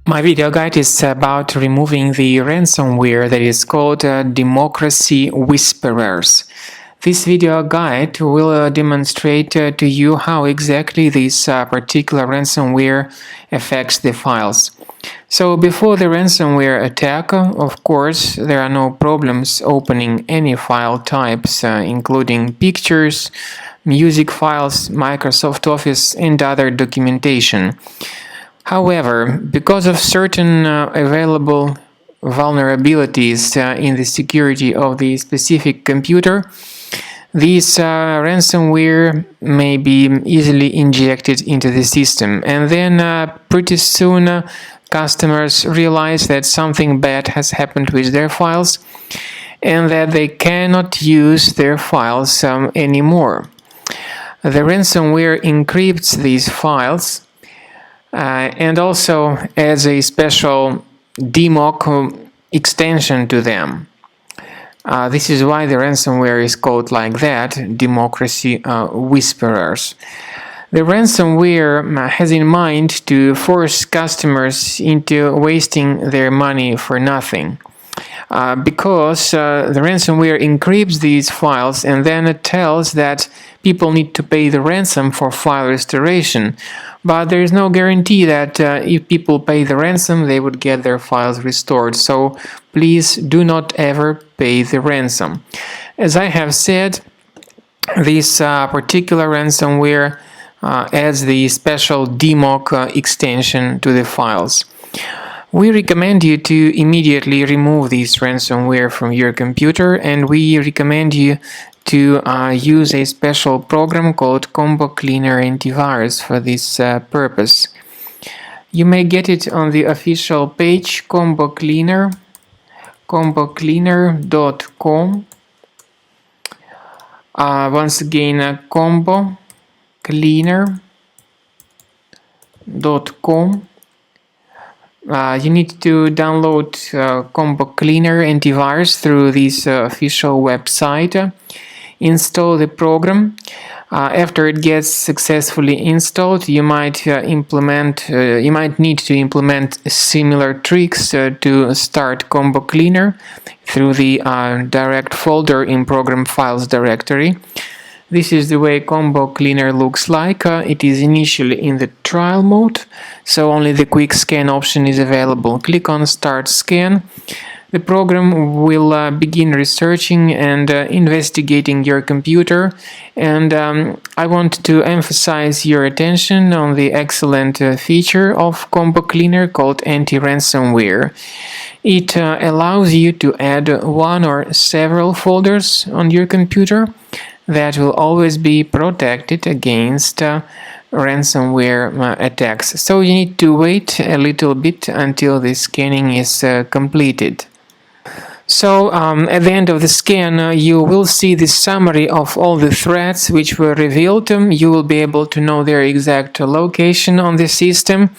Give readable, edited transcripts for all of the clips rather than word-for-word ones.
My video guide is about removing the ransomware that is called Democracy Whisperers. This video guide will demonstrate to you how exactly this particular ransomware affects the files. So before the ransomware attack, of course, there are no problems opening any file types, including pictures, music files, Microsoft Office, and other documentation. However, because of certain available vulnerabilities in the security of the specific computer, this ransomware may be easily injected into the system, and then pretty soon customers realize that something bad has happened with their files and that they cannot use their files anymore. The ransomware encrypts these files and also adds a special democ extension to them. This is why the ransomware is called like that, Democracy Whisperers. The ransomware has in mind to force customers into wasting their money for nothing. Because the ransomware encrypts these files and then it tells that people need to pay the ransom for file restoration. But there is no guarantee that if people pay the ransom, they would get their files restored. So please do not ever pay the ransom. As I have said, this particular ransomware adds the special democ extension to the files. We recommend you to immediately remove this ransomware from your computer, and we recommend you to use a special program called Combo Cleaner Antivirus for this purpose. You may get it on the official page Combo Cleaner, combocleaner.com. Once again, Combo Cleaner.com. You need to download Combo Cleaner Antivirus through this official website. Install the program. After it gets successfully installed, you might need to implement similar tricks to start Combo Cleaner through the direct folder in Program Files directory. This is the way Combo Cleaner looks like. It is initially in the trial mode, so only the quick scan option is available. Click on Start Scan. The program will begin researching and investigating your computer, and I want to emphasize your attention on the excellent feature of Combo Cleaner called Anti-Ransomware. It allows you to add one or several folders on your computer that will always be protected against ransomware attacks. So you need to wait a little bit until the scanning is completed. So at the end of the scan, you will see the summary of all the threats which were revealed. You will be able to know their exact location on the system.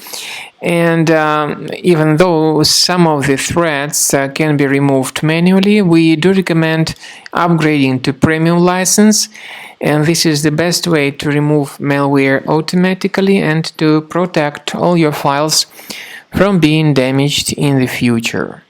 And even though some of the threats can be removed manually, we do recommend upgrading to premium license. And this is the best way to remove malware automatically and to protect all your files from being damaged in the future.